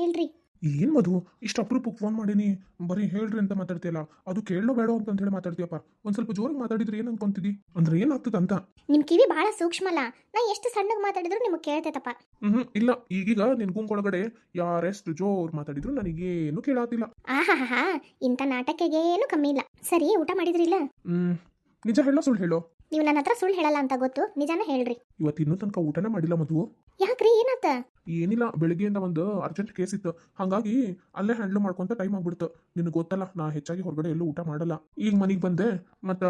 ಹೇಳ್ರಿ. ಏನ್ ಮಧು, ಇಷ್ಟು ಅಪರೂಪಕ್ಕೆ ಫೋನ್ ಮಾಡೀನಿ, ಬರೀ ಹೇಳ್ರಿ ಅಂತ ಮಾತಾಡ್ತೀಯಲ್ಲ, ಅದು ಕೇಳೋ ಬೇಡ ಅಂತ ಹೇಳಿ ಮಾತಾಡ್ತೀಯಪ್ಪ. ಒಂದ್ ಸ್ವಲ್ಪ ಜೋರಾಗಿ ಮಾತಾಡಿದ್ರೆ ಏನ್ ಅನ್ಕೊಂತಿದಿ, ಅಂದ್ರೆ ಏನಾಗ್ತದ ಅಂತ. ನಿಮ್ ಕಿವಿ ಬಹಳ ಸೂಕ್ಷ್ಮಲ್ಲ. ನಾ ಎಷ್ಟು ಸಣ್ಣಗೆ ಮಾತಾಡಿದ್ರು ನಿಮಗೆ ಕೇಳ್ತೈತಪ್ಪ. ಇಲ್ಲ, ಈಗೀಗ ನಿನ್ ಗುಂಪೊಳಗಡೆ ಯಾರೆಷ್ಟು ಜೋರ್ ಮಾತಾಡಿದ್ರು ನನಗೇನು ಕೇಳಾತಿಲ್ಲ. ಆಹಾಹಾ, ಇಂಥ ನಾಟಕಕ್ಕೆ ಏನು ಕಮ್ಮಿ ಇಲ್ಲ. ಸರಿ, ಊಟ ಮಾಡಿದ್ರಿಲ್ಲ? ನಿಜ ಹೇಳೋ ಸುಳ್ಳು ಹೇಳೋ? ನೀವು ನನ್ನ ಹತ್ರ ಸುಳ್ಳು ಹೇಳಲ್ಲ ಅಂತ ಗೊತ್ತು, ನಿಜಾನ ಹೇಳ್ರಿ. ಇವತ್ತು ಇನ್ನೂ ತನಕ ಊಟನೇ ಮಾಡಿಲ್ಲ ಮಧು. ಯಾಕ್ರಿ, ಏನಾತ? ಏನಿಲ್ಲ, ಬೆಳಿಗ್ಗೆಯಿಂದ ಒಂದು ಅರ್ಜೆಂಟ್ ಕೇಸ್ ಇತ್ತು, ಹಾಗಾಗಿ ಅಲ್ಲೇ ಹ್ಯಾಂಡಲ್ ಮಾಡ್ಕೊಂತ ಟೈಮ್ ಆಗ್ಬಿಡ್ತು. ನಿನಗೆ ಗೊತ್ತಲ್ಲ, ನಾ ಹೆಚ್ಚಾಗಿ ಹೊರಗಡೆ ಎಲ್ಲೂ ಊಟ ಮಾಡಲ್ಲ. ಈಗ ಮನೆಗೆ ಬಂದೆ, ಮತ್ತ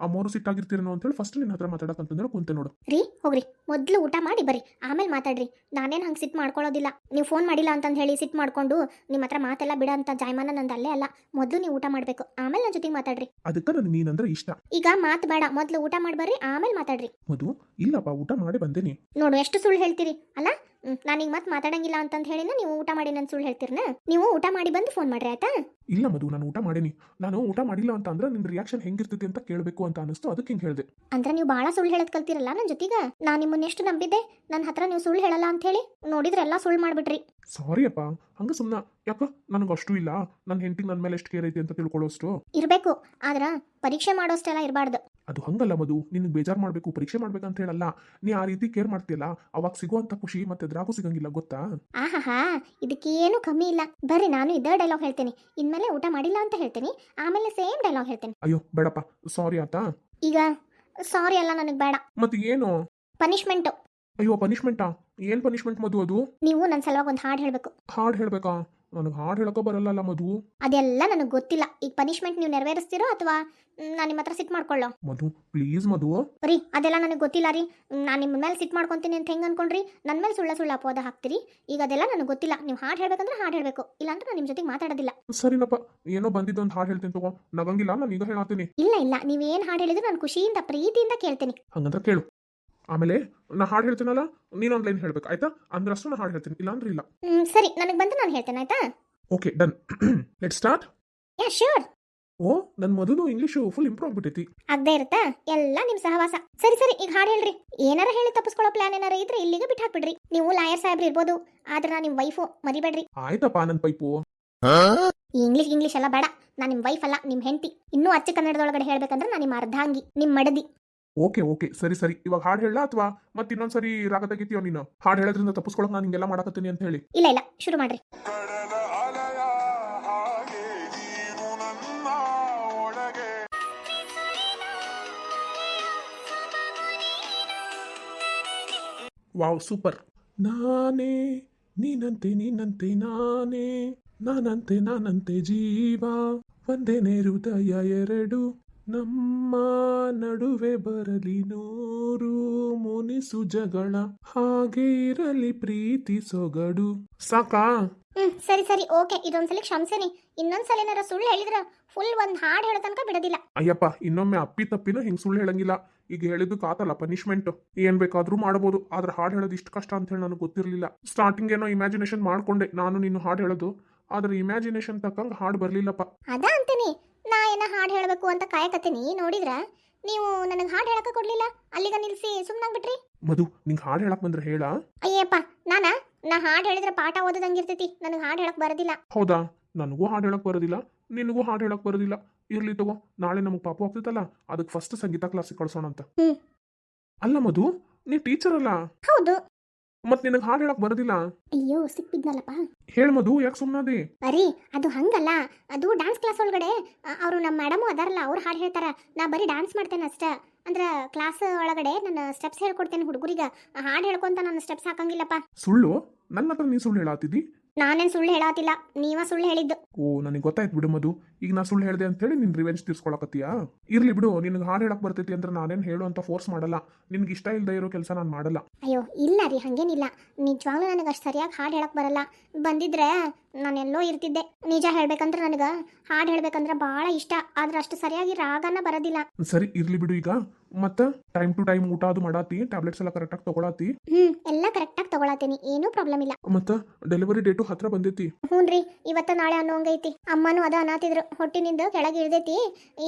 ಅಮ್ಮೋರು ಸಿಟ್ಟಾಗಿರ್ತೀರೇನೋ ಅಂತೇಳಿ ಫಸ್ಟ್ ನಿನ್ನ ಹತ್ರ ಮಾತಾಡಕಂತಂದ್ರೆ ಕುಂತೆ ನೋಡು. ರೀ ಹೋಗ್ರಿ, ಮೊದ್ಲು ಊಟ ಮಾಡಿ ಬರ್ರಿ, ಆಮೇಲೆ ಮಾತಾಡ್ರಿ. ನಾನೇನು ಹಂಗೆ ಸಿಟ್ ಮಾಡ್ಕೊಳ್ಳೋದಿಲ್ಲ. ನೀವು ಫೋನ್ ಮಾಡಿಲ್ಲ ಅಂತಂದು ಹೇಳಿ ಸಿಟ್ ಮಾಡ್ಕೊಂಡು ನಿಮ್ಮ ಹತ್ರ ಮಾತೆಲ್ಲ ಬಿಡ ಅಂತ ಜಾಯಮಾನ ನಂದು ಅಲ್ಲೇ ಅಲ್ಲ. ಮೊದಲು ನೀವು ಊಟ ಮಾಡಬೇಕು, ಆಮೇಲೆ ನನ್ನ ಜೊತೆಗೆ ಮಾತಾಡ್ರಿ. ಅದಕ್ಕೆ ನನಗೆ ನೀನಂದ್ರೆ ಇಷ್ಟ. ಈಗ ಮಾತು ಬೇಡ, ಮೊದಲು ಊಟ ಮಾಡಿ ಬರ್ರಿ, ಆಮೇಲೆ ಮಾತಾಡ್ರಿ. ಮಧು, ಇಲ್ಲಪ್ಪ, ಊಟ ಮಾಡಿ ಬಂದೇನಿ. ನೋಡು, ಎಷ್ಟು ಸುಳ್ಳು ಹೇಳ್ತೀರಿ ಅಲ್ಲ. ನಾನೀಗ ಮತ್ತೆ ಮಾತಾಡಂಗಿಲ್ಲ ಅಂತಂದು ಹೇಳಿನ ನೀವು ಊಟ ಮಾಡಿ ನನ್ನ ಸುಳ್ಳು ಹೇಳ್ತೀರನ. ನೀವು ಊಟ ಮಾಡಿ ಬಂದು ಫೋನ್ ಮಾಡ್ರಿ, ಆಯ್ತಾ? ಇಲ್ಲ ಮಧು, ನಾನು ಊಟ ಮಾಡೇನಿ. ನಾನು ಊಟ ಮಾಡಿಲ್ಲ ಅಂತ ಅಂದ್ರೆ ನಿನ್ನ ರಿಯಾಕ್ಷನ್ ಹೆಂಗಿರ್ತೈತಿ ಅಂತ ಕೇಳಬೇಕು ಅಂತ ಅನಿಸ್ತು, ಅದಕ್ಕೆ ಹಿಂಗೆ ಹೇಳಿದೆ. ಅಂದ್ರೆ ನೀವು ಭಾಳ ಸುಳ್ಳು ಹೇಳೋದು ಕಲ್ತಿರಲ್ಲ ನನ್ನ ಜೊತೆಗೆ. ನಾನು ನಿಮ್ಮನ್ನ ಎಷ್ಟು ನಂಬಿದ್ದೆ, ನನ್ನ ಹತ್ರ ನೀವು ಸುಳ್ಳು ಹೇಳಲ್ಲ ಅಂತ ಹೇಳಿ. ನೋಡಿದ್ರೆಲ್ಲ ಸುಳ್ಳು ಮಾಡ್ಬಿಟ್ರಿ. ಸಾರಿ ಅಪ್ಪ, ಹಂಗ ಸುಮ್ಮನ ಯಾಕ, ನನಗೆ ಅಷ್ಟು ಇಲ್ಲ. ನನ್ನ ಹೆಂಡತಿಗೆ ನನ್ನ ಮೇಲೆ ಎಷ್ಟು ಕೇರ್ ಐತಿ ಅಂತ ತಿಳ್ಕೊಳ್ಳೋಷ್ಟು ಇರಬೇಕು. ಆದ್ರೆ ಪರೀಕ್ಷೆ ಮಾಡೋಷ್ಟೆಲ್ಲ ಇರಬಾರ್ದು. ಅದು ಹಂಗಲ್ಲ ಮಧು, ನಿನಗೆ ಬೇಜಾರು ಮಾಡಬೇಕು, ಪರೀಕ್ಷೆ ಮಾಡ್ಬೇಕಂತ ಹೇಳಲ್ಲ. ನೀ ಆ ರೀತಿ ಕೇರ್ ಮಾಡ್ತೀಯಲ್ಲ, ಅವಾಗ ಸಿಗುವಂತ ಖುಷಿ ಮತ್ತೆ ಎದುರಾಗೂ ಸಿಗಂಗಿಲ್ಲ, ಗೊತ್ತಾ? ಆಹಾಹಾ, ಇದಕ್ಕೇನು ಕಮ್ಮಿ ಇಲ್ಲ. ಬರ್ರಿ, ನಾನು ಇದೇ ಡೈಲಾಗ್ ಹೇಳ್ತೇನೆ. ಇನ್ಮೇಲೆ ಊಟ ಮಾಡಿಲ್ಲ ಅಂತ ಹೇಳ್ತೀನಿ, ಆಮೇಲೆ ಸೇಮ್ ಡೈಲಾಗ್ ಹೇಳ್ತೇನೆ. ಅಯ್ಯೋ ಬೇಡಪ್ಪ, ಸಾರಿ ಆತಾ. ಈಗ ಸಾರಿ ಅಲ್ಲ, ನನಗೆ ಬೇಡ. ಮತ್ತೆ ಏನು? ಪನಿಷ್ಮೆಂಟ್. ಅಯ್ಯೋ, ಪನಿಷ್ಮೆಂಟಾ? ಏನ್ ಪನಿಷ್ಮೆಂಟ್ ಮಧು ಅದು? ನೀವು ನನ್ನ ಸಲುವಾಗಿ ಒಂದು ಹಾಡು ಹೇಳಬೇಕು. ಹಾಡು ಹೇಳ್ಬೇಕಾ? ನನಗೆ ಹಾಡು ಹೇಳಕೋ ಬರಲ್ಲ ಮಧು. ಅದೆಲ್ಲ ನನಗೆ ಗೊತ್ತಿಲ್ಲ. ಈಗ ಪನಿಷ್ಮೆಂಟ್ ನೀವು ನೆರವೇರಿಸ್ತೀರೋ ಅಥವಾ ನಾನು ನಿಮ್ಮ ಹತ್ರ ಸಿಟ್ ಮಾಡ್ಕೊಳ್ಳೋ? ಮಧು ಪ್ಲೀಸ್ ಮಧು. ರೀ, ಅದೆಲ್ಲ ನನಗೆ ಗೊತ್ತಿಲ್ಲ ರೀ. ನಾನು ನಿಮ್ಮ ಮೇಲೆ ಸಿಟ್ ಮಾಡ್ಕೊತೀನಿ ಅಂತ ಹೆಂಗೆ ಅನ್ಕೊಂಡ್ರಿ? ನನ್ನ ಮೇಲೆ ಸುಳ್ಳ ಅಪವಾದ ಹಾಕ್ತೀರಿ. ಈಗ ಅದೆಲ್ಲ ನನಗೆ ಗೊತ್ತಿಲ್ಲ. ನೀವು ಹಾಡು ಹೇಳ್ಬೇಕಂದ್ರೆ ಹಾಡು ಹೇಳಬೇಕು, ಇಲ್ಲಾಂದ್ರೆ ನಾನು ನಿಮ್ಮ ಜೊತೆಗೆ ಮಾತಾಡೋದಿಲ್ಲ. ಸರಿನಪ್ಪ, ಏನೋ ಬಂದಿದ್ದು ಒಂದು ಹಾಡು ಹೇಳ್ತೀನಿ ತಗೋ, ನಗಂಗಿಲ್ಲ, ನಾನು ಈಗ ಹೇಳತ್ತೀನಿ. ಇಲ್ಲ, ನೀವೇನು ಹಾಡು ಹೇಳಿದ್ರು ನಾನು ಖುಷಿಯಿಂದ ಪ್ರೀತಿಯಿಂದ ಕೇಳ್ತೀನಿ. ಹಂಗಂದ್ರೆ ಕೇಳು. ಆಮೇಲೆ ನಾ ಹಾಡು ಹೇಳ್ತೀನಲ್ಲ, ನೀನು ಒಂದು ಲೈನ್ ಹೇಳ್ಬೇಕು, ಆಯ್ತಾ? ಅಂದ್ರಷ್ಟು ನಾ ಹಾಡು ಹೇಳ್ತೀನಿ, ಇಲ್ಲಾಂದ್ರೆ ಇಲ್ಲ. ಸರಿ, ನನಗೆ ಬಂದು ನಾನು ಹೇಳ್ತೇನೆ, ಆಯ್ತಾ? Okay, done. Let start. Ya, sure. Oh, ನನ್ನ ಮೊದಲು ಇಂಗ್ಲೀಷು ಫುಲ್ ಇಂಪ್ರೂವ್ ಆಗ್ಬಿಟ್ಟೈತಿ. ಆಗದೆ ಇರುತ್ತಾ ಎಲ್ಲ ನಿಮ್ಮ ಸಹವಾಸ. ಸರಿ, ಈಗ ಹಾಡು ಹೇಳ್ರಿ. ಏನಾರ ಹೇಳಿ ತಪ್ಪಿಸ್ಕೊಳ್ಳೋ ಪ್ಲಾನ್ ಏನಾರ ಇದ್ರೆ ಇಲ್ಲಿಗೆ ಬಿಟ್ಟು ಹಾಕ್ಬಿಡ್ರಿ. ನೀವು ಲಾಯರ್ ಸಾಹೇಬ್ರು ಇರ್ಬೋದು, ಆದ್ರೆ ನಾನು ನಿಮ್ಮ ವೈಫು, ಮರಿಬೇಡ್ರಿ. ಆಯ್ತಪ್ಪ, ನನ್ನ ಪೈಪು. ಇಂಗ್ಲಿಷ್ ಎಲ್ಲ ಬೇಡ. ನಾನು ನಿಮ್ಮ ವೈಫ್ ಅಲ್ಲ, ನಿಮ್ಮ ಹೆಂಡತಿ. ಇನ್ನೂ ಅಚ್ಚ ಕನ್ನಡದೊಳಗಡೆ ಹೇಳ್ಬೇಕಂದ್ರೆ ನಾನು ನಿಮ್ಮ ಅರ್ಧಾಂಗಿ, ನಿಮ್ಮ ಮಡದಿ. ಓಕೆ, ಸರಿ. ಇವಾಗ ಹಾಡು ಹೇಳ ಅಥವಾ ಮತ್ತೆ ಇನ್ನೊಂದ್ಸರಿ ರಾಗ ತೆಗಿತೀಯೋ ನೀನು? ಹಾಡು ಹೇಳೋದ್ರಿಂದ ತಪ್ಪಿಸ್ಕೊಳಕ್ ನಾನು ಹಿಂಗೆಲ್ಲ ಮಾಡಕತ್ತೀನಿ ಅಂತ ಹೇಳಿ. ಇಲ್ಲ, ಶುರು ಮಾಡ್ರಿ. Wow, super. ನಾನೇ ನೀನಂತೆ ನಾನಂತೆ ಜೀವ, ಒಂದೇನೆ ಹೃದಯ ಎರಡು, ನಮ್ಮ ನಡುವೆ ಬರಲಿ ನೂರು ಮುನಿಸು ಜಗಳ, ಹಾಗೆ ಇರಲಿ ಪ್ರೀತಿ ಸೊಗಡು. ಸಾಕಾ? ಸರಿ, ಓಕೆ. ಇದೊಂದ್ಸಲಿ ಕ್ಷಮಿಸೇನಿ. ಇನ್ನೊಂದ್ಸಲ ಏನಾರ ಸುಳ್ಳು ಹೇಳಿದ್ರ ಫುಲ್ ಒಂದ್ ಹಾಡು ಹೇಳೋ ತನಕ ಬಿಡೋದಿಲ್ಲ. ಅಯ್ಯಪ್ಪ, ಇನ್ನೊಮ್ಮೆ ಅಪ್ಪಿ ತಪ್ಪಿನ ಹಿಂಗ್ ಸುಳ್ಳು ಹೇಳಂಗಿಲ್ಲ. ಈಗ ಹೇಳಿದ್ದು ಕಾತಲ್ಲ ಪನಿಷ್ಮೆಂಟ್, ಏನ್ ಬೇಕಾದ್ರೂ ಮಾಡಬಹುದು. ಆದ್ರೆ ಹಾಡು ಹೇಳೋದು ಇಷ್ಟು ಕಷ್ಟ ಅಂತ ಹೇಳಿ ನನಗೆ ಗೊತ್ತಿರಲಿಲ್ಲ. ಸ್ಟಾರ್ಟಿಂಗ್ ಏನೋ ಇಮ್ಯಾಜಿನೇಷನ್ ಮಾಡ್ಕೊಂಡೆ ನಾನು ನೀನು ಹಾಡು ಹೇಳೋದು, ಆದ್ರೆ ಇಮ್ಯಾಜಿನೇಷನ್ ತಕ್ಕಂಗೆ ಹಾಡು ಬರ್ಲಿಲ್ಲಪ್ಪ. ಅದ ಅಂತೀನಿ, ನಾ ಏನ ಹಾಡು ಹೇಳಬೇಕು ಅಂತ ಕಾಯಕತ್ತೀನಿ. ನೋಡಿದ್ರ ನೀವು ನನಗೆ ಹಾಡು ಹೇಳಕ ಕೊಡ್ಲಿಲ್ಲ, ಅಲ್ಲಿಗ ನಿಲ್ಸಿ ಸುಮ್ಮನಾಗ್ಬಿಟ್ರಿ. ಮಧು, ನಿಂಗೆ ಹಾಡು ಹೇಳಕ್ ಬಂದ್ರೆ ಹೇಳ. ಅಯ್ಯಪ್ಪ, ನಾ ಹಾಡು ಹೇಳಿದ್ರೆ ಪಾಠ ಓದದಂಗಿರ್ತೈತಿ. ನನಗೆ ಹಾಡು ಹೇಳಕ್ ಬರೋದಿಲ್ಲ. ಹೌದಾ? ನನಗೂ ಹಾಡು ಹೇಳಕ್ ಬರೋದಿಲ್ಲ, ನಿನಗೂ ಹಾಡು ಹೇಳಕ್ ಬರೋದಿಲ್ಲ. ಇರ್ಲಿ ತಗೋ, ನಾಳೆ ನಮಗೆ ಪಾಪು ಆಗ್ತೈತಲ್ಲ, ಅದಕ್ಕೆ ಫಸ್ಟ್ ಸಂಗೀತ ಕ್ಲಾಸಿಗೆ ಕಳ್ಸೋಣ ಅಂತ. ಅಲ್ಲ ಮಧು, ನೀ ಟೀಚರ್ ಅಲ್ಲ? ಹೌದು. ಮತ್ ನಿನಗೆ ಹಾಡು ಹೇಳಕ್ ಬರೋದಿಲ್ಲ? ಅಯ್ಯೋ, ಸಿಕ್ಬಿದ್ನಲ್ಲಪ್ಪ. ಹೇಳ ಮಧು, ಯಾಕೆ ಸುಮ್ಮನಾದಿ? ಬರೀ ಅದು ಹಂಗಲ್ಲ. ಅದು ಡಾನ್ಸ್ ಕ್ಲಾಸ್ ಒಳಗಡೆ ಅವರು ನಮ್ಮ ಮೇಡಮು ಅದಾರಲ್ಲ, ಅವ್ರು ಹಾಡು ಹೇಳ್ತಾರ. ನಾ ಬರೀ ಡಾನ್ಸ್ ಮಾಡ್ತೇನೆ ಅಷ್ಟ. ಅಂದ್ರೆ ಕ್ಲಾಸ್ ಒಳಗಡೆ ನಾನು ಸ್ಟೆಪ್ಸ್ ಹೇಳ್ಕೊಡ್ತೇನೆ ಹುಡುಗರಿಗೆ. ಹಾಡು ಹೇಳ್ಕೊಂತ ನಾನು ಸ್ಟೆಪ್ಸ್ ಹಾಕಂಗಿಲ್ಲಪ್ಪ. ಸುಳ್ಳು? ನನ್ನ ಹತ್ರ ನೀ ಸುಳ್ಳು ಹೇಳಾತಿದ್ದಿ? ನಾನೇನು ಸುಳ್ಳು ಹೇಳಾತಿಲ್ಲ, ನೀವ ಸುಳ್ಳು ಹೇಳಿದ್ದು. ಓ, ನನಗೆ ಗೊತ್ತಾಯ್ತು ಬಿಡು ಮಧು. ಈಗ ನಾ ಸುಳ್ಳು ಹೇಳಿದೆ ಅಂತ ಹೇಳಿ ನಿನ್ ರಿವೆಂಜ್ ತೀರ್ಸ್ಕೊಳಕತ್ತೀಯಾ? ಇರ್ಲಿ ಬಿಡು, ನಿನಗೆ ಹಾಡು ಹೇಳಕ್ ಬರ್ತೈತಿ ಅಂದ್ರೆ ನಾನೇನು ಹೇಳು ಅಂತ ಫೋರ್ಸ್ ಮಾಡಲ್ಲ. ನಿನ್ಗೆ ಇಷ್ಟ ಇಲ್ಲದೆ ಇರೋ ಕೆಲಸ ನಾನು ಮಾಡಲ್ಲ. ಅಯ್ಯೋ ಇಲ್ಲ ರೀ, ಹಂಗೇನಿಲ್ಲ. ನಿಜವಾಗ್ಲೂ ನನಗೆ ಅಷ್ಟು ಸರಿಯಾಗಿ ಹಾಡು ಹೇಳಕ್ ಬರಲ್ಲ. ಬಂದಿದ್ರೆ ನಾನೆಲ್ಲೋ ಇರ್ತಿದ್ದೆ. ನಿಜ ಹೇಳ್ಬೇಕಂದ್ರೆ ನನಗೆ ಹಾಡು ಹೇಳ್ಬೇಕಂದ್ರೆ ಭಾಳ ಇಷ್ಟ, ಆದ್ರೆ ಅಷ್ಟು ಸರಿಯಾಗಿ ರಾಗನ ಬರೋದಿಲ್ಲ. ಸರಿ, ಇರ್ಲಿ ಬಿಡು. ಈಗ ಮತ್ತೆ ಟೈಮ್ ಟು ಟೈಮ್ ಊಟ ಅದು ಮಾಡಾತಿ, ಟ್ಯಾಬ್ಲೆಟ್ಸ್ ಎಲ್ಲ ಕರೆಕ್ಟಾಗಿ ತಗೊಳತಿ? ಎಲ್ಲ ಕರೆಕ್ಟಾಗಿ ತಗೊಳತೀನಿ, ಏನೂ ಪ್ರಾಬ್ಲಮ್ ಇಲ್ಲ. ಮತ್ತೆ ಡೆಲಿವರಿ ಡೇಟು ಹತ್ರ ಬಂದೈತಿ? ಹ್ಞೂನ್ರಿ, ಇವತ್ತು ನಾಳೆ ಅನ್ನೋಂಗೈತಿ. ಅಮ್ಮನೂ ಅದ ಅನ್ನತಿದ್ರು, ಹೊಟ್ಟಿನಿಂದ ಕೆಳಗೆ ಇಳ್ದೈತಿ,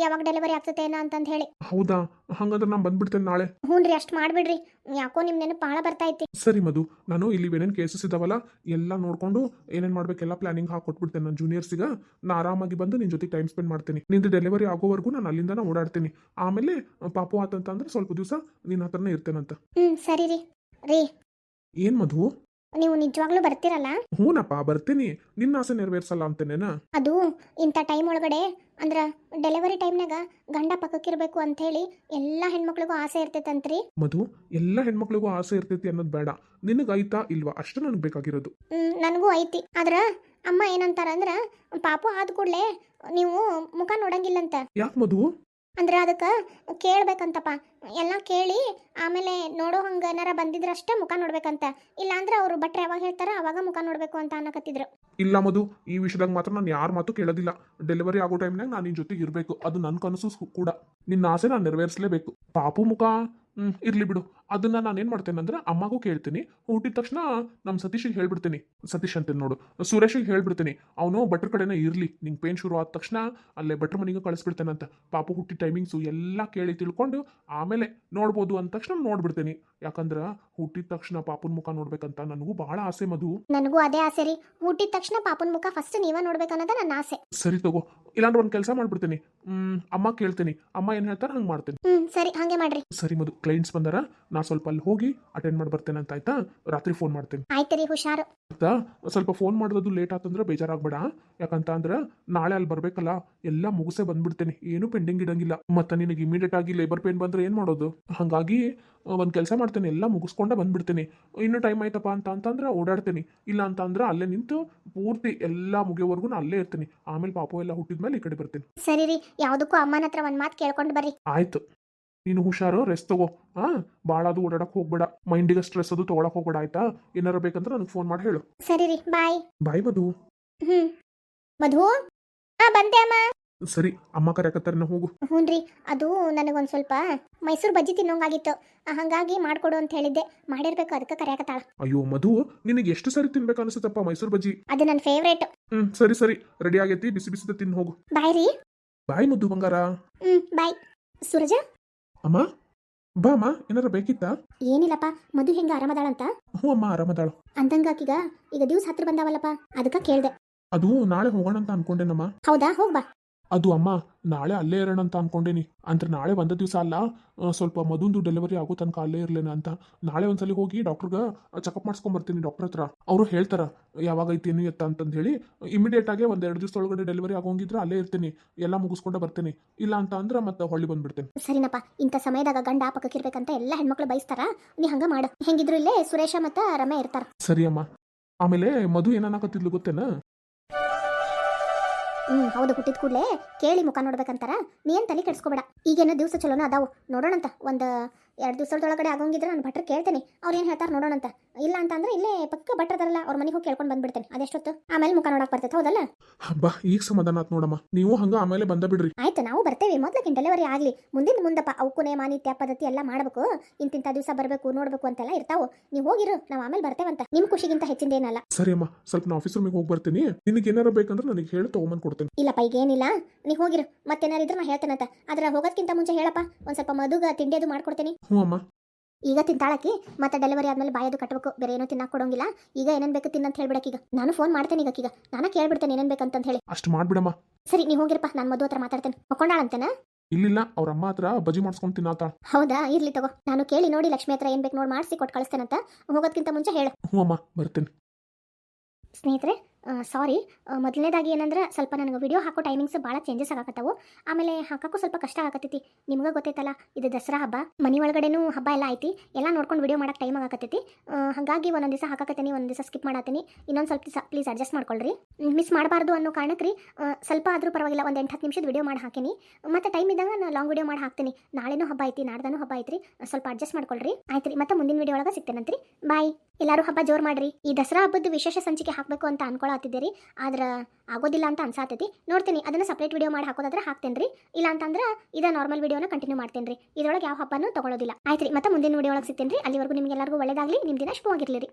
ಯಾವಾಗ ಡೆಲಿವರಿ ಆಗ್ತತೇನ ಅಂತಂದು ಹೇಳಿ. ಹೌದಾ? ಹಂಗಂದ್ರೆ ನಾನು ಬಂದ್ಬಿಡ್ತೇನೆ ನಾಳೆ. ಹ್ಞೂ ರೀ, ಅಷ್ಟು ಮಾಡಿಬಿಡ್ರಿ. ಯಾಕೋ ನಿಮ್ಮ ನೆನಪು ಭಾಳ ಬರ್ತೈತಿ. ಸರಿ ಮಧು, ನಾನು ಇಲ್ಲಿ ಏನೇನು ಕೇಸಸ್ ಇದಾವಲ್ಲ ಎಲ್ಲ ನೋಡ್ಕೊಂಡು ಏನೇನು ಮಾಡ್ಬೇಕೆಲ್ಲ ಪ್ಲಾನಿಂಗ್ ಹಾಕೊಟ್ಬಿಡ್ತೇನೆ ನನ್ನ ಜೂನಿಯರ್ಸಿಗೆ. ನಾ ಆರಾಮಾಗಿ ಬಂದು ನಿನ್ನ ಜೊತೆ ಟೈಮ್ ಸ್ಪೆಂಡ್ ಮಾಡ್ತೀನಿ. ನಿಂದು ಡೆಲಿವರಿ ಆಗೋವರೆಗೂ ನಾನು ಅಲ್ಲಿಂದ ಓಡಾಡ್ತೀನಿ. ಆಮೇಲೆ ಪಾಪು ಆತಂತಂದ್ರೆ ಸ್ವಲ್ಪ ದಿವಸ ನಿನ್ನ ಹತ್ರನೇ ಇರ್ತೇನಂತ. ಸರಿ ರೀ. ರೀ, ಏನು ಮಧು? ನೀವು ನಿಜವಾಗ್ಲೂ ಬರ್ತೀರಲ್ಲ? ಹ್ಞೂನಪ್ಪ ಬರ್ತೀನಿ. ನಿನ್ನ ಆಸೆ ನೆರವೇರ್ಸಲ್ಲ ಅಂತೇನೇನ? ಅದು ಇಂಥ ಟೈಮ್ ಒಳಗಡೆ ಅಂದ್ರೆ ಡೆಲಿವರಿ ಟೈಮ್ನಾಗ ಗಂಡ ಪಕ್ಕಕ್ಕಿರ್ಬೇಕು ಅಂಥೇಳಿ ಎಲ್ಲ ಹೆಣ್ಮಕ್ಳಿಗೂ ಆಸೆ ಇರ್ತೈತಂತ್ರಿ. ಮಧು, ಎಲ್ಲ ಹೆಣ್ಮಕ್ಳಿಗೂ ಆಸೆ ಇರ್ತೈತಿ ಅನ್ನೋದು ಬೇಡ. ನಿನಗೈತಾ ಇಲ್ವಾ ಅಷ್ಟು ನನಗೆ ಬೇಕಾಗಿರೋದು. ನನಗೂ ಐತಿ. ಆದ್ರೆ ಅಮ್ಮ ಏನಂತಾರಂದ್ರೆ ಪಾಪು ಆದ ಕೂಡಲೇ ನೀವು ಮುಖ ನೋಡಂಗಿಲ್ಲಂತ. ಯಾಕೆ ಮಧು? ಅಂದ್ರೆ ಅದಕ್ಕೆ ಕೇಳ್ಬೇಕಂತಪ್ಪ. ಎಲ್ಲ ಕೇಳಿ ಆಮೇಲೆ ನೋಡೋ ಹಂಗೆ ಏನಾರ ಬಂದಿದ್ರಷ್ಟೇ ಮುಖ ನೋಡ್ಬೇಕಂತ. ಇಲ್ಲಾಂದ್ರೆ ಅವರು ಭಟ್ರು ಯಾವಾಗ ಹೇಳ್ತಾರ ಅವಾಗ ಮುಖ ನೋಡ್ಬೇಕು ಅಂತ ಅನ್ನಕತ್ತಿದ್ರು. ಇಲ್ಲ ಮಧು, ಈ ವಿಷಯದಾಗ ಮಾತ್ರ ನಾನು ಯಾರ ಮಾತು ಕೇಳೋದಿಲ್ಲ. ಡೆಲಿವರಿ ಆಗೋ ಟೈಮ್ನಾಗ ನಾನು ನಿನ್ನ ಜೊತೆಗೆ ಇರಬೇಕು. ಅದು ನನ್ನ ಕನಸು ಕೂಡ. ನಿನ್ನ ಆಸೆ ನಾನು ನೆರವೇರಿಸಲೇಬೇಕು. ಪಾಪು ಮುಖ ಇರ್ಲಿ ಬಿಡು. ಅದನ್ನ ನಾನೇನು ಮಾಡ್ತೇನೆ ಅಂದ್ರೆ ಅಮ್ಮಗೂ ಕೇಳ್ತೀನಿ. ಹುಟ್ಟಿದ ತಕ್ಷಣ ನಮ್ಮ ಸತೀಶಿಗೆ ಹೇಳ್ಬಿಡ್ತೀನಿ. ಸತೀಶ್ ಅಂತೇನೆ ನೋಡು, ಸುರೇಶಿಗೆ ಹೇಳ್ಬಿಡ್ತೀನಿ. ಅವನು ಭಟ್ರ ಕಡೆನೇ ಇರಲಿ. ನಿಂಗೆ ಪೇನ್ ಶುರು ಆದ ತಕ್ಷಣ ಅಲ್ಲೇ ಭಟ್ರ ಮನೆಗೆ ಕಳಿಸ್ಬಿಡ್ತೇನಂತ. ಪಾಪು ಹುಟ್ಟಿದ ಟೈಮಿಂಗ್ಸು ಎಲ್ಲ ಕೇಳಿ ತಿಳ್ಕೊಂಡು ಆಮೇಲೆ ನೋಡ್ಬೋದು ಅಂದ ತಕ್ಷಣ ನೋಡ್ಬಿಡ್ತೀನಿ. ಯಾಕಂದ್ರೆ ಹುಟ್ಟಿದ ತಕ್ಷಣ ಪಾಪುನ ಮುಖ ನೋಡ್ಬೇಕಂತ ನನಗೂ ಬಹಳ ಆಸೆ ಮಧು. ನನಗೂ ಅದೇ ಆಸೆ ರೀ. ಹುಟ್ಟಿದ ತಕ್ಷಣ ಪಾಪುನ ಮುಖ ಫಸ್ಟ್ ನೀವ ನೋಡ್ಬೇಕನ್ನೋದ ನನ್ನ ಆಸೆ. ಸರಿ ತಗೋ, ಇಲ್ಲಾಂದ್ರೆ ಒಂದು ಕೆಲಸ ಮಾಡ್ಬಿಡ್ತೀನಿ. ಅಮ್ಮ ಕೇಳ್ತೀನಿ, ಅಮ್ಮ ಏನು ಹೇಳ್ತಾರೆ ಹಂಗೆ ಮಾಡ್ತೀನಿ. ಸರಿ, ಹಾಗೆ ಮಾಡ್ರಿ. ಸರಿ ಮಧು, ಕ್ಲೈಂಟ್ಸ್ ಬಂದಾರ, ನಾ ಸ್ವಲ್ಪ ಅಲ್ಲಿ ಹೋಗಿ ಅಟೆಂಡ್ ಮಾಡಿ ಬರ್ತೇನೆ ಅಂತ. ಆಯ್ತಾ? ರಾತ್ರಿ ಫೋನ್ ಮಾಡ್ತೇನೆ. ಆಯ್ತು ರೀ, ಹುಷಾರು. ಆಯ್ತಾ? ಸ್ವಲ್ಪ ಫೋನ್ ಮಾಡೋದು ಲೇಟ್ ಆತಂದ್ರೆ ಬೇಜಾರಾಗ್ಬೇಡ. ಯಾಕಂತ ಅಂದ್ರೆ ನಾಳೆ ಅಲ್ಲಿ ಬರ್ಬೇಕಲ್ಲ, ಎಲ್ಲ ಮುಗಿಸೇ ಬಂದ್ಬಿಡ್ತೇನೆ. ಏನು ಪೆಂಡಿಂಗ್ ಇಡಂಗಿಲ್ಲ. ಮತ್ತೆ ನಿನಗೆ ಇಮಿಡಿಯೇಟ್ ಆಗಿ ಲೇಬರ್ ಪೇನ್ ಬಂದ್ರೆ ಏನು ಮಾಡೋದು? ಹಾಗಾಗಿ ಒಂದು ಕೆಲಸ ಮಾಡ್ತೇನೆ, ಎಲ್ಲ ಮುಗಿಸ್ಕೊಂಡೆ ಬಂದ್ಬಿಡ್ತೀನಿ. ಇನ್ನೂ ಟೈಮ್ ಆಯ್ತಪ್ಪ ಅಂತಂದ್ರೆ ಓಡಾಡ್ತೀನಿ. ಇಲ್ಲ ಅಂತ ಅಂದ್ರೆ ಅಲ್ಲೇ ನಿಂತು ಪೂರ್ತಿ ಎಲ್ಲ ಮುಗಿಯೋವರೆಗೂ ನಾನು ಅಲ್ಲೇ ಇರ್ತೀನಿ. ಆಮೇಲೆ ಪಾಪು ಎಲ್ಲ ಹುಟ್ಟಿದ್ಮೇಲೆ ಈ ಕಡೆ ಬರ್ತೀನಿ. ಸರಿ ರೀ, ಯಾವುದಕ್ಕೂ ಅಮ್ಮನ ಹತ್ರ ಒಂದು ಮಾತು ಕೇಳ್ಕೊಂಡು ಬರ್ರಿ. ಆಯ್ತು, ನೀನು ಹುಷಾರು, ರೆಸ್ಟ್ ತಗೋ. ಭಾಳ ಅದು ಓಡಾಡಕ್ಕೆ ಹೋಗ್ಬೇಡ. ಮೈಂಡಿಗೆ ಸ್ಟ್ರೆಸ್ ಅದು ತೊಗೊಳಕ್ ಹೋಗ್ಬೇಡ. ಆಯ್ತಾ? ಏನಾರ ಬೇಕಂದ್ರೆ ನನಗೆ ಫೋನ್ ಮಾಡಿ ಹೇಳು. ಸರಿ ರೀ, ಬಾಯ್. ಬಾಯ್ ಮಧು. ಮಧು, ಬಂದೆ ಅಮ್ಮ. ಸರಿ, ಅಮ್ಮ ಕರೆಯಕತ್ತಾರ, ಹೋಗು. ಹ್ಞೂನ್ರಿ, ಅದು ನನಗೊಂದು ಸ್ವಲ್ಪ ಮೈಸೂರು ಬಜ್ಜಿ ತಿನ್ನೋಂಗಾಗಿತ್ತು. ಹಾಗಾಗಿ ಮಾಡ್ಕೊಡು ಅಂತ ಹೇಳಿದ್ದೆ. ಮಾಡಿರ್ಬೇಕು, ಅದಕ್ಕೆ ಕರೆಯಕತ್ತಾಳ. ಅಯ್ಯೋ ಮಧು, ನಿನಗೆ ಎಷ್ಟು ಸರಿ ತಿನ್ಬೇಕು ಅನಿಸುತ್ತಪ್ಪ ಮೈಸೂರು ಬಜ್ಜಿ? ಅದು ನನ್ನ ಫೇವ್ರೇಟ್. ಸರಿ ಸರಿ, ರೆಡಿ ಆಗೈತಿ. ಬಿಸಿ ಬಿಸಿದ ತಿನ್ನು ಹೋಗು. ಬಾಯ್ ರೀ. ಬಾಯ್ ಮುದ್ದು ಬಂಗಾರ. ಬಾಯ್. ಸೂರಜ. ಅಮ್ಮ ಬಾ ಅಮ್ಮ, ಏನಾರ ಬೇಕಿತ್ತಾ? ಏನಿಲ್ಲಪ್ಪ, ಮಧು ಹೆಂಗ ಆರಾಮದಾಳಂತ? ಹ್ಞೂ ಅಮ್ಮ, ಆರಾಮದಾಳು. ಅಂದಂಗಾಕೀಗ ಈಗ ದಿವ್ಸ ಹತ್ರ ಬಂದಾವಲ್ಲಪ್ಪ, ಅದಕ್ಕೆ ಕೇಳ್ದೆ. ಅದು ನಾಳೆ ಹೋಗೋಣ ಅಂತ ಅನ್ಕೊಂಡೇನಮ್ಮ. ಹೌದಾ? ಹೋಗ್ಬಾ. ಅದು ಅಮ್ಮ, ನಾಳೆ ಅಲ್ಲೇ ಇರೋಣ ಅಂತ ಅನ್ಕೊಂಡೇನಿ. ಅಂದ್ರೆ ನಾಳೆ ಒಂದ ದಿವಸ ಅಲ್ಲ, ಸ್ವಲ್ಪ ಮದುಂದು ಡೆಲಿವರಿ ಆಗೋ ತನಕ ಅಲ್ಲೇ ಇರ್ಲೇನ ಅಂತ. ನಾಳೆ ಒಂದ್ಸಲಿ ಹೋಗಿ ಡಾಕ್ಟರ್ಗೆ ಚೆಕಪ್ ಮಾಡ್ಸ್ಕೊಂಬರ್ತೀನಿ. ಡಾಕ್ಟರ್ ಹತ್ರ ಅವರು ಹೇಳ್ತಾರ ಯಾವಾಗೈತಿ ಏನು ಎತ್ತ ಅಂತಂದು ಹೇಳಿ. ಇಮಿಡಿಯೇಟ್ ಆಗಿ 1-2 ದಿವಸದೊಳಗಡೆ ಡೆಲಿವರಿ ಆಗೋಂಗಿದ್ರೆ ಅಲ್ಲೇ ಇರ್ತೀನಿ. ಎಲ್ಲ ಮುಗಿಸ್ಕೊಂಡೆ ಬರ್ತೀನಿ. ಇಲ್ಲ ಅಂತ ಅಂದ್ರೆ ಮತ್ತೆ ಹೊಳ್ಳಿ ಬಂದ್ಬಿಡ್ತೇನೆ. ಸರಿನಪ್ಪ, ಇಂಥ ಸಮಯದಾಗ ಗಂಡ ಪಕ್ಕಕ್ಕಿರ್ಬೇಕಂತ ಎಲ್ಲ ಹೆಣ್ಮಕ್ಳು ಬಯಸ್ತಾರ. ನೀ ಹಂಗ ಮಾಡು. ಹೆಂಗಿದ್ರು ಇಲ್ಲೇ ಸುರೇಶ ಮತ್ತು ರಮ್ಯ ಇರ್ತಾರ. ಸರಿ ಅಮ್ಮ. ಆಮೇಲೆ ಮಧು ಏನನ್ನಾಕತ್ತಿದ್ಲು ಗೊತ್ತೇನಾ? ಹೌದು, ಹುಟ್ಟಿದ ಕೂಡಲೇ ಕೇಳಿ ಮುಖ ನೋಡ್ಬೇಕಂತಾರ. ನೀ ಏನು ತಲೆ ಕೆಡಿಸ್ಕೋಬೇಡ. ಈಗೇನೋ ದಿವಸ ಚಲೋನ ಅದಾವು, ನೋಡೋಣಂತ. 1-2 ದಿವಸದೊಳಗಡೆ ಆಗೋಂಗಿದ್ರೆ ನಾನು ಭಟ್ರು ಕೇಳ್ತೇನೆ. ಅವ್ರು ಏನು ಹೇಳ್ತಾರೆ ನೋಡೋಣಂತ. ಇಲ್ಲ ಅಂತ ಅಂದ್ರೆ ಇಲ್ಲೇ ಪಕ್ಕ ಭಟ್ರದಾರಲ್ಲ, ಅವ್ರ ಮನೆಗೆ ಹೋಗಿ ಕೇಳ್ಕೊಂಡು ಬಂದ್ಬಿಡ್ತೇನೆ. ಅದೆಷ್ಟೊತ್ತು ಆಮೇಲೆ ಮುಖ ನೋಡಕ್ ಬರ್ತೈತೆ. ಹೌದಲ್ಲ? ಹಬ್ಬ, ಈಗ ಸಮಾಧಾನ ಆತ್ ನೋಡಮ್ಮ. ನೀವು ಹಂಗ ಆಮೇಲೆ ಬಂದ ಬಿಡ್ರಿ. ಆಯ್ತು, ನಾವು ಬರ್ತೇವೆ. ಮೊದ್ಲಕ್ಕಿಂತ ಡೆಲಿವರಿ ಆಗಲಿ. ಮುಂದಪ್ಪ ಅವಕ್ಕೂ ಮಾನಿತ್ಯ ಪದ್ಧತಿ ಎಲ್ಲ ಮಾಡಬೇಕು. ಇಂತಿಂಥ ದಿವಸ ಬರಬೇಕು, ನೋಡ್ಬೇಕು ಅಂತೆಲ್ಲ ಇರ್ತಾವು. ನೀವು ಹೋಗಿರು, ನಾವು ಆಮೇಲೆ ಬರ್ತೇವಂತ. ನಿಮ್ಮ ಖುಷಿಗಿಂತ ಹೆಚ್ಚಿಂದ ಏನಲ್ಲ. ಸರಿ ಅಮ್ಮ, ಸ್ವಲ್ಪ ನಾ ಆಫೀಸ್ ರೂಮಿಗೆ ಹೋಗಿ ಬರ್ತೀನಿ. ನಿನಗೆ ಏನಾರ ಬೇಕಂದ್ರೆ ನನಗೆ ಹೇಳಿ ತಗೊಂಬಂದು ಕೊಡ್ತೇನೆ. ಇಲ್ಲಪ್ಪ, ಈಗ ಏನಿಲ್ಲ. ನೀವು ಹೋಗಿರು. ಮತ್ತೇನಾರಿದ್ರೆ ನಾ ಹೇಳ್ತೇನಂತ. ಆದ್ರೆ ಹೋಗೋದಕ್ಕಿಂತ ಮುಂಚೆ ಹೇಳಪ್ಪ, ಒಂದು ಸ್ವಲ್ಪ ಮದುಗ ತಿಂಡಿ ಅದು ಮಾಡ್ಕೊಡ್ತೀನಿ. ಹ್ಞೂ ಅಮ್ಮ. ಈಗ ತಿಂತಾಳಕಿ, ಮತ್ತೆ ಡೆಲಿವರಿ ಆದ್ಮೇಲೆ ಬಾಯದು ಕಟ್ಟಬೇಕು. ಬೇರೆ ಏನೋ ತಿನ್ನಕ್ಕೆ ಕೊಡೋಂಗಿಲ್ಲ. ಈಗ ಏನೇನು ಬೇಕು ತಿನ್ನಂತ ಹೇಳ್ಬಿಡಕ್ಕೀಗ. ನಾನು ಫೋನ್ ಮಾಡ್ತೇನೆ ಈಗ ನಾನು ಕೇಳ್ಬಿಡ್ತೇನೆ ಏನೇನು ಬೇಕಂತ ಹೇಳಿ. ಅಷ್ಟು ಮಾಡ್ಬಿಡಮ್ಮ. ಸರಿ, ನೀವು ಹೋಗಿರಪ್ಪ. ನಾನು ಮಧು ಹತ್ರ ಮಾತಾಡ್ತೇನೆ. ಹೊಕ್ಕೊಂಡಾಳಂತೇನ? ಇಲ್ಲಿಲ್ಲ, ಅವ್ರ ಅಮ್ಮ ಹತ್ರ ಬಜ್ಜಿ ಮಾಡಿಸ್ಕೊಂಡು ತಿನ್ನಾತಾಳ. ಹೌದಾ? ಇರ್ಲಿ ತಗೋ. ನಾನು ಕೇಳಿ ನೋಡಿ ಲಕ್ಷ್ಮಿ ಹತ್ರ ಏನು ಬೇಕು ನೋಡಿ ಮಾಡಿಸಿ ಕೊಟ್ಟು ಕಳಿಸ್ತೇನಂತ. ಹೋಗೋದಕ್ಕಿಂತ ಮುಂಚೆ ಹೇಳು. ಹ್ಞೂ ಅಮ್ಮ, ಬರ್ತೇನೆ. ಸ್ನೇಹಿತರೆ, ಸಾರಿ. ಮೊದಲನೇದಾಗಿ ಏನಂದ್ರೆ ಸ್ವಲ್ಪ ನನಗೆ ವಿಡಿಯೋ ಹಾಕೋ ಟೈಮಿಂಗ್ಸ್ ಭಾಳ ಚೇಂಜಸ್ ಆಗಕತ್ತವು. ಆಮೇಲೆ ಹಾಕೋಕ್ಕೂ ಸ್ವಲ್ಪ ಕಷ್ಟ ಆಗತ್ತೈತಿ. ನಿಮ್ಗೆ ಗೊತ್ತೈತಲ್ಲ, ಇದು ದಸರಾ ಹಬ್ಬ. ಮನೆ ಒಳಗಡೆನೂ ಹಬ್ಬ ಎಲ್ಲ ಐತಿ. ಎಲ್ಲ ನೋಡ್ಕೊಂಡು ವಿಡಿಯೋ ಮಾಡೋಕೆ ಟೈಮ್ ಆಗತ್ತೈತಿ. ಹಾಗಾಗಿ ಒಂದೊಂದು ದಿವಸ ಹಾಕಕತ್ತೀನಿ, ಒಂದು ದಿವಸ ಸ್ಕಿಪ್ ಮಾಡತ್ತೀನಿ. ಇನ್ನೊಂದು ಸ್ವಲ್ಪ ದಿವಸ ಪ್ಲೀಸ್ ಅಡ್ಜಸ್ಟ್ ಮಾಡ್ಕೊಳ್ರಿ. ಮಿಸ್ ಮಾಡಬಾರ್ದು ಅನ್ನೋ ಕಾರಣಕ್ಕೆ ಸ್ವಲ್ಪ ಆದರೂ ಪರವಾಗಿಲ್ಲ, ಒಂದು 8-10 ನಿಮಿಷದ ವಿಡಿಯೋ ಮಾಡಿ ಹಾಕೀನಿ. ಮತ್ತೆ ಟೈಮ್ ಇದ್ದಾಗ ನಾನು ಲಾಂಗ್ ವಿಡಿಯೋ ಮಾಡಿ ಹಾಕ್ತೀನಿ. ನಾಳೆನೂ ಹಬ್ಬ ಐತಿ, ನಾಡ್ದನೂ ಹಬ್ಬ ಐತ್ರಿ. ಸ್ವಲ್ಪ ಅಡ್ಜಸ್ಟ್ ಮಾಡ್ಕೊಳ್ರಿ. ಆಯ್ತು ರೀ, ಮತ್ತೆ ಮುಂದಿನ ವಿಡಿಯೋ ಒಳಗೆ ಸಿಗ್ತೇನಂತ್ರಿ. ಬಾಯ್. ಎಲ್ಲರೂ ಹಬ್ಬ ಜೋರು ಮಾಡ್ರಿ. ಈ ದಸರಾ ಹಬ್ಬದ ವಿಶೇಷ ಸಂಚಿಕೆ ಹಾಕಬೇಕು ಅಂತ ಅನ್ಕೊಳತ್ತಿದ್ದೀರಿ. ಆದ್ರೆ ಆಗೋದಿಲ್ಲ ಅಂತ ಅನ್ಸಾತೈತಿ. ನೋಡ್ತೀನಿ, ಅದನ್ನು ಸಪ್ರೇಟ್ ವಿಡಿಯೋ ಮಾಡಿ ಹಾಕೋದಾದ್ರೆ ಹಾಕ್ತೇನೆ ರೀ. ಇಲ್ಲ ಅಂತಂದ್ರೆ ಇದೇ ನಾರ್ಮಲ್ ವಿಡಿಯೋನ ಕಂಟಿನ್ಯೂ ಮಾಡ್ತೇನೆ ರೀ. ಇದರೊಳಗೆ ಯಾವ ಹಬ್ಬನೂ ತಗೊಳ್ಳೋದಿಲ್ಲ. ಆಯ್ತು ರೀ, ಮತ್ತೆ ಮುಂದಿನ ವಿಡಿಯೋ ಒಳಗೆ ಸಿಗ್ತೇನೆ ರೀ. ಅಲ್ಲಿವರೆಗೂ ನಿಮಗೆಲ್ಲರಿಗೂ ಒಳ್ಳೆಯದಾಗಲಿ. ನಿಮ್ಮ ದಿನ ಶುಭವಾಗಿರಲಿ ರೀ.